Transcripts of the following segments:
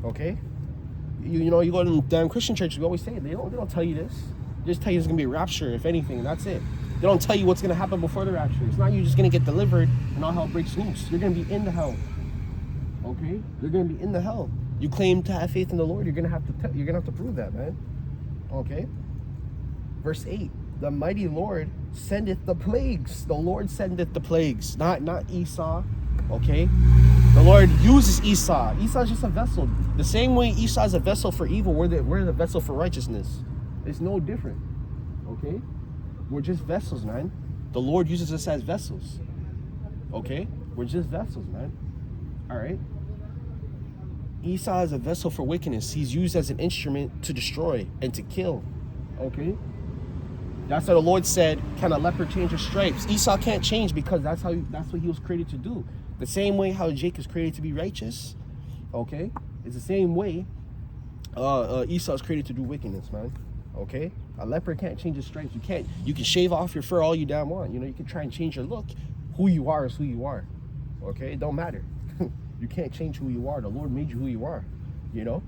Okay? You know, you go to them damn Christian churches, we always say it. They don't tell you this. They just tell you it's gonna be a rapture, if anything, and that's it. They don't tell you what's gonna happen before the rapture. It's not you just gonna get delivered and all hell breaks loose. You're gonna be in the hell. Okay? You're gonna be in the hell. You claim to have faith in the Lord, you're gonna have to prove that, man. Okay? Verse 8. The mighty Lord sendeth the plagues. The Lord sendeth the plagues. Not Esau. Okay? The Lord uses Esau. Esau's just a vessel. The same way Esau is a vessel for evil, we're the vessel for righteousness. It's no different. Okay? We're just vessels, man. The Lord uses us as vessels. Okay? We're just vessels, man. Alright? Esau is a vessel for wickedness. He's used as an instrument to destroy and to kill. Okay? That's what the Lord said, can a leopard change his stripes? Esau can't change because that's what he was created to do. The same way how Jake is created to be righteous, okay? It's the same way Esau is created to do wickedness, man. Okay? A leopard can't change his stripes. You can shave off your fur all you damn want. You know, you can try and change your look. Who you are is who you are. Okay? It don't matter. You can't change who you are. The Lord made you who you are. You know?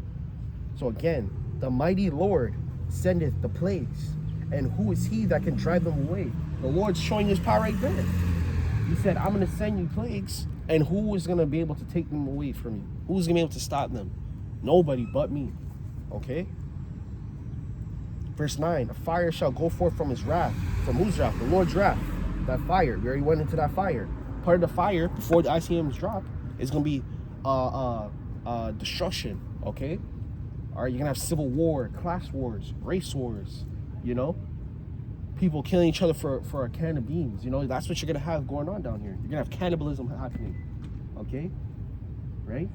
So again, the mighty Lord sendeth the plagues. And who is he that can drive them away? The Lord's showing his power right there. He said, I'm going to send you plagues. And who is going to be able to take them away from you? Who's going to be able to stop them? Nobody but me. Okay? Verse 9, a fire shall go forth from his wrath. From whose wrath? The Lord's wrath. That fire. We already went into that fire. Part of the fire, before the ICMs drop, is going to be destruction. Okay? All right, you're going to have civil war, class wars, race wars, you know? People killing each other for a can of beans. You know, that's what you're going to have going on down here. You're going to have cannibalism happening. Okay? Right?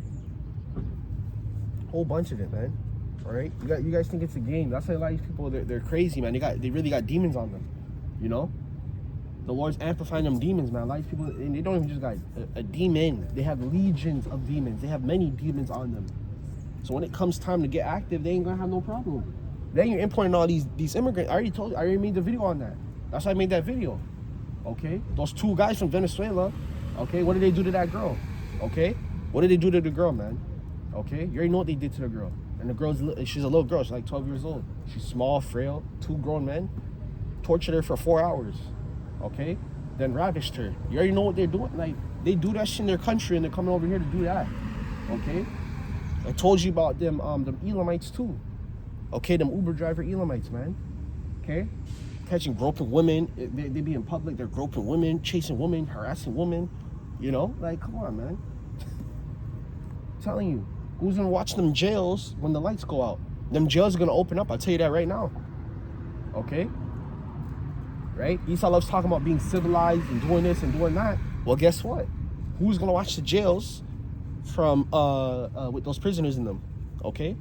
Whole bunch of it, man. All right? You guys think it's a game. That's why a lot of these people, they're crazy, man. They really got demons on them. You know? The Lord's amplifying them demons, man. A lot of people, and they don't even just got a demon. They have legions of demons. They have many demons on them. So when it comes time to get active, they ain't going to have no problem. Then you're importing all these immigrants. I already made the video on that. That's why I made that video. Okay? Those two guys from Venezuela, okay? What did they do to that girl? Okay? What did they do to the girl, man? Okay? You already know what they did to the girl. And the girl's, she's a little girl. She's like 12 years old. She's small, frail. Two grown men tortured her for 4 hours. Okay? Then ravished her. You already know what they're doing. Like, they do that shit in their country and they're coming over here to do that. Okay? I told you about them Elamites too. Okay, them Uber driver Elamites, man. Okay? Catching groping women. They be in public, they're groping women, chasing women, harassing women. You know? Like, come on, man. I'm telling you. Who's gonna watch them jails when the lights go out? Them jails are gonna open up, I'll tell you that right now. Okay? Right? Esau loves talking about being civilized and doing this and doing that. Well, guess what? Who's gonna watch the jails from with those prisoners in them? Okay?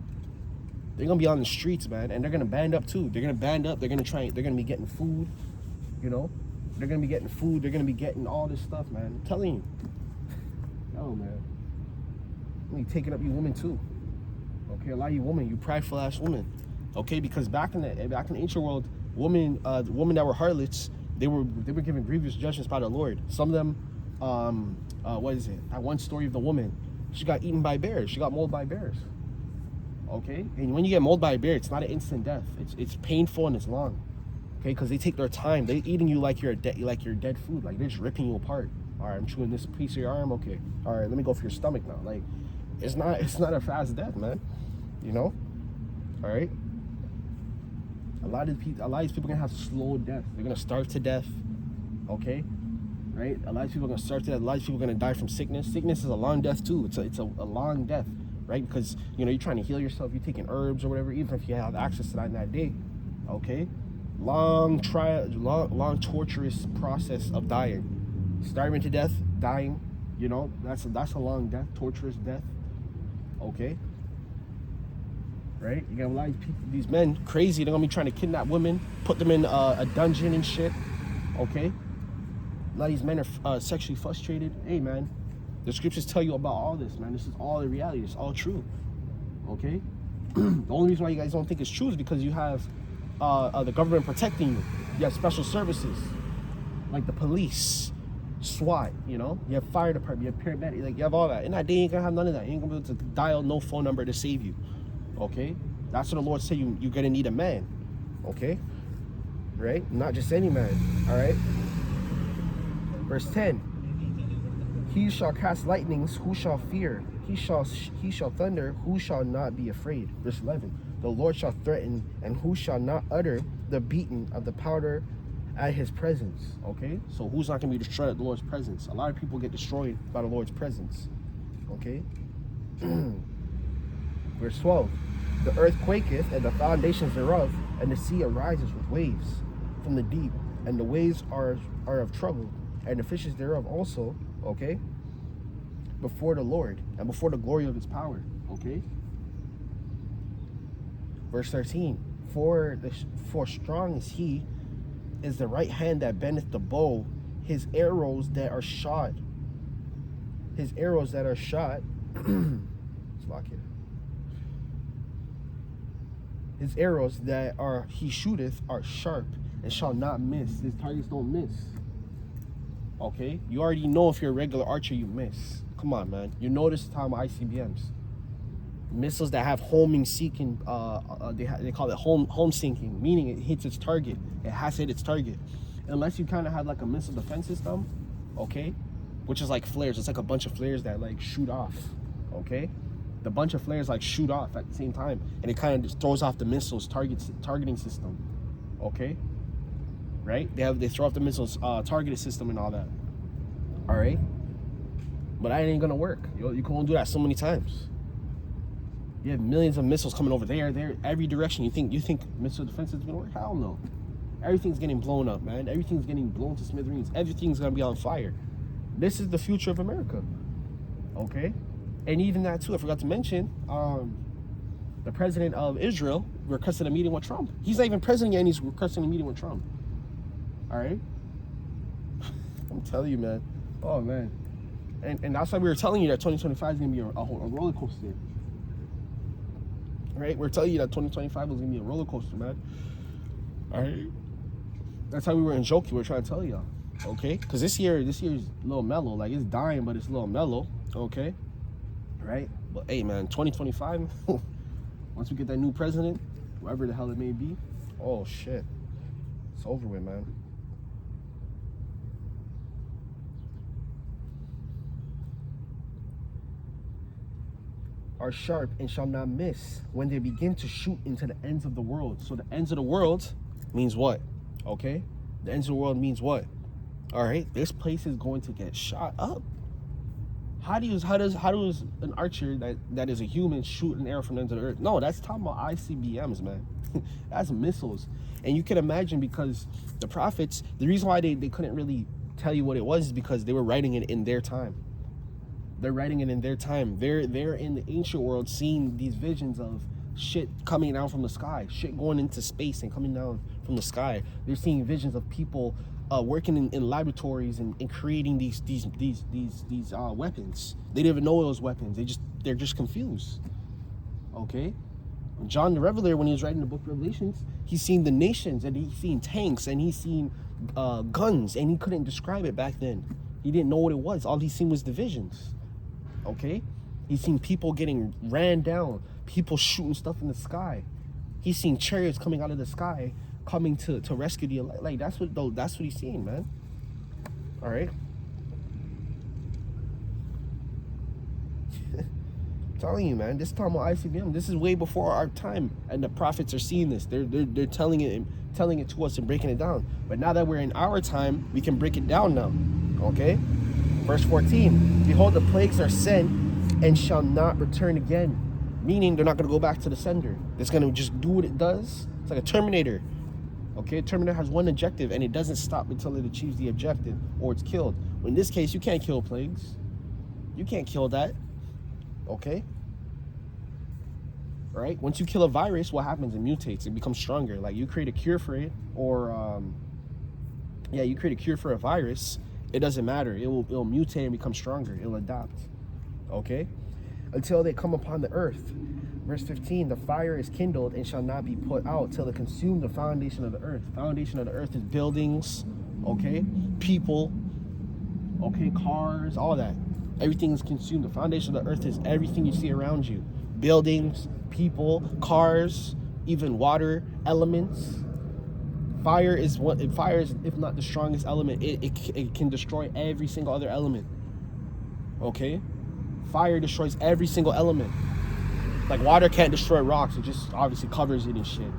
They're gonna be on the streets, man, and they're gonna band up too. They're gonna band up. They're gonna be getting food, you know. They're gonna be getting food. They're gonna be getting all this stuff, man. I'm telling you. Oh man, I'm taking up you women too. Okay, a lot of you women, you prideful ass women. Okay, because back in the ancient world, women that were harlots, they were given grievous judgments by the Lord. Some of them, what is it? That one story of the woman, she got eaten by bears. She got mauled by bears. Okay, and when you get mauled by a bear, it's not an instant death. It's painful and it's long. Okay, because they take their time. They're eating you like you're dead food. Like they're just ripping you apart. All right, I'm chewing this piece of your arm. Okay, all right, let me go for your stomach now. Like, it's not a fast death, man. You know, all right. A lot of these people are gonna have slow death. They're gonna starve to death. Okay, right. A lot of people are gonna starve to death. A lot of people are gonna die from sickness. Sickness is a long death too. It's a long death. Right? Because, you know, you're trying to heal yourself, you're taking herbs or whatever, even if you have access to that in that day. Okay? Long, torturous process of dying. Starving to death, dying, you know, that's a long death, torturous death. Okay? Right? You got a lot of people, these men, crazy, they're gonna be trying to kidnap women, put them in a dungeon and shit. Okay? A lot of these men are sexually frustrated. Hey, man. The scriptures tell you about all this, man. This is all the reality. It's all true. Okay? The only reason why you guys don't think it's true is because you have the government protecting you. You have special services, like the police, SWAT, you know, you have fire department, you have paramedic, like you have all that. And that day you ain't gonna have none of that. You ain't gonna be able to dial no phone number to save you. Okay? That's what the Lord said you're gonna need a man. Okay? Right? Not just any man. Alright? Verse 10. He shall cast lightnings, who shall fear? He shall thunder, who shall not be afraid? Verse 11. The Lord shall threaten, and who shall not utter the beating of the powder at his presence. Okay, so who's not going to be destroyed at the Lord's presence? A lot of people get destroyed by the Lord's presence. Okay. Verse 12. The earth quaketh, and the foundations thereof, and the sea arises with waves from the deep, and the waves are of trouble, and the fishes thereof also. Okay, before the Lord and before the glory of his power. Okay. Verse 13. For strong is he, is the right hand that bendeth the bow, his arrows that are shot. His arrows that are shot. Let's lock it. His arrows that are he shooteth are sharp and shall not miss. His targets don't miss. Okay? You already know if you're a regular archer, you miss. Come on, man. You know this time with ICBMs. Missiles that have homing seeking, they call it home sinking, meaning it hits its target. It has to hit its target. Unless you kind of have like a missile defense system, okay? Which is like flares. It's like a bunch of flares that like shoot off, okay? The bunch of flares like shoot off at the same time, and it kind of just throws off the missiles targeting system, okay? Right? They throw off the missiles targeted system and all that. All right? But that ain't gonna work. You can only do that so many times. You have millions of missiles coming over there, every direction. You think missile defense is gonna work? Hell no. Everything's getting blown up, man. Everything's getting blown to smithereens. Everything's gonna be on fire. This is the future of America. Okay? And even that too, I forgot to mention, the president of Israel requested a meeting with Trump. He's not even president yet, and he's requesting a meeting with Trump. All right? I'm telling you, man. Oh, man. And that's why we were telling you that 2025 is going to be a roller coaster. Right? We're telling you that 2025 was going to be a roller coaster, man. All right? That's how we were in joking. We were trying to tell y'all. Okay? Because this year is a little mellow. Like, it's dying, but it's a little mellow. Okay? Right? But, hey, man, 2025, once we get that new president, whoever the hell it may be, oh, shit. It's over with, man. Are sharp and shall not miss when they begin to shoot into the ends of the world. So the ends of the world means what? Okay? The ends of the world means what? All right, this place is going to get shot up. How does an archer that is a human shoot an arrow from the ends of the earth? No, that's talking about ICBMs, man. That's missiles. And you can imagine, because the prophets, the reason why they couldn't really tell you what it was is because they were writing it in their time. They're writing it in their time. They're in the ancient world seeing these visions of shit coming down from the sky, shit going into space and coming down from the sky. They're seeing visions of people working in laboratories and creating these weapons. They didn't even know it was weapons. They're just confused. Okay? John the Revelator, when he was writing the book of Revelations, he's seen the nations, and he's seen tanks, and he's seen guns, and he couldn't describe it back then. He didn't know what it was. All he seen was the visions. Okay? He's seen people getting ran down, people shooting stuff in the sky. He's seen chariots coming out of the sky, coming to rescue the elect. Like, that's what he's seeing, man. All right? I'm telling you, man, this time on ICBM, this is way before our time, and the prophets are seeing this. They're telling it to us and breaking it down. But now that we're in our time, we can break it down now. Okay? Verse 14, behold, the plagues are sent and shall not return again. Meaning they're not going to go back to the sender. It's going to just do what it does. It's like a Terminator. Okay, a Terminator has one objective, and it doesn't stop until it achieves the objective or it's killed. In this case, you can't kill plagues. You can't kill that. Okay? All right? Once you kill a virus, what happens? It mutates. It becomes stronger. Like, you create a cure for it, or you create a cure for a virus. It doesn't matter. It'll mutate and become stronger. It'll adapt. Okay? Until they come upon the earth. Verse 15, the fire is kindled and shall not be put out till it consume the foundation of the earth. Foundation of the earth is buildings, okay? People, okay, cars, all that. Everything is consumed. The foundation of the earth is everything you see around you. Buildings, people, cars, even water, elements. Fire is, if not the strongest element. It can destroy every single other element. Okay? Fire destroys every single element. Like water can't destroy rocks. It just obviously covers it and shit.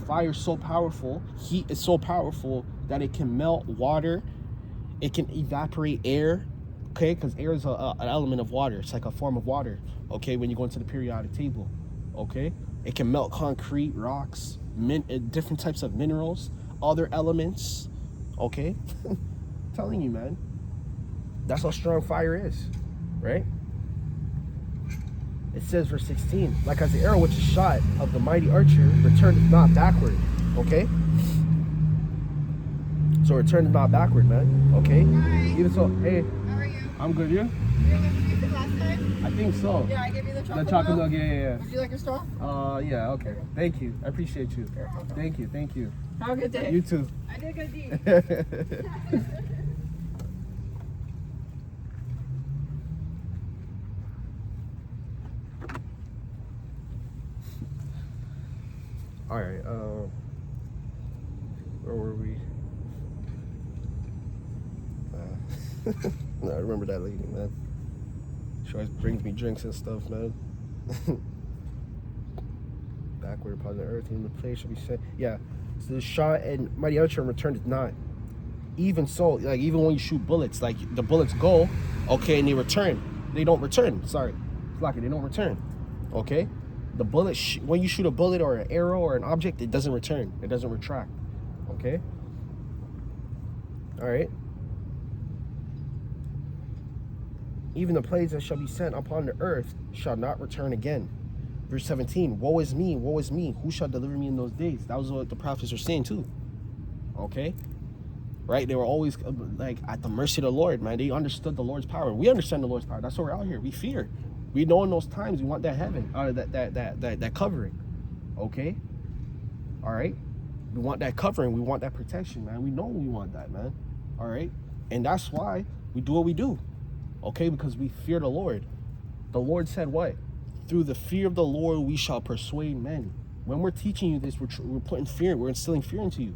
Fire is so powerful. Heat is so powerful that it can melt water. It can evaporate air. Okay? Because air is an element of water. It's like a form of water. Okay? When you go into the periodic table. Okay? It can melt concrete, rocks, different types of minerals, other elements. Okay? I'm telling you, man. That's how strong fire is. Right? It says, verse 16, like as the arrow which is shot of the mighty archer returneth not backward. Okay? So returneth not backward, man. Okay? Hi. Even so, hey. How are you? I'm good, you? You remember music last time? I think so. Yeah, I gave you the chocolate The chocolate milk. milk, yeah. Would you like a straw? Yeah, okay. Thank you. I appreciate you. Thank you. Have a good day. You too. I did a good deed. All right, where were we? No, I remember that lady, man. She always brings me drinks and stuff, man. Backward upon the earth, in the place shall be set. Yeah, so the shot and mighty archer returned it not. Even so, like even when you shoot bullets, like the bullets go, okay, and they return. They don't return. Sorry, they don't return. Okay. The bullet, when you shoot a bullet or an arrow or an object, it doesn't return. It doesn't retract. Okay? All right? Even the plagues that shall be sent upon the earth shall not return again. Verse 17, woe is me, who shall deliver me in those days? That was what the prophets were saying too. Okay? Right? They were always like at the mercy of the Lord, man. They understood the Lord's power. We understand the Lord's power. That's why we're out here. We fear. We know in those times we want that heaven, that covering. Okay? All right? We want that covering. We want that protection, man. We know we want that, man. All right? And that's why we do what we do. Okay? Because we fear the Lord. The Lord said what? Through the fear of the Lord we shall persuade men. When we're teaching you this, we're putting fear. We're instilling fear into you.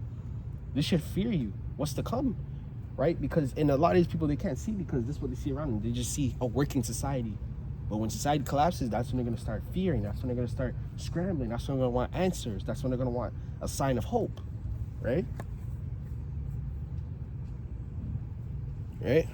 This should fear you. What's to come? Right? Because in a lot of these people, they can't see because this is what they see around them. They just see a working society. But when society collapses, that's when they're going to start fearing. That's when they're going to start scrambling. That's when they're going to want answers. That's when they're going to want a sign of hope. Right? Right?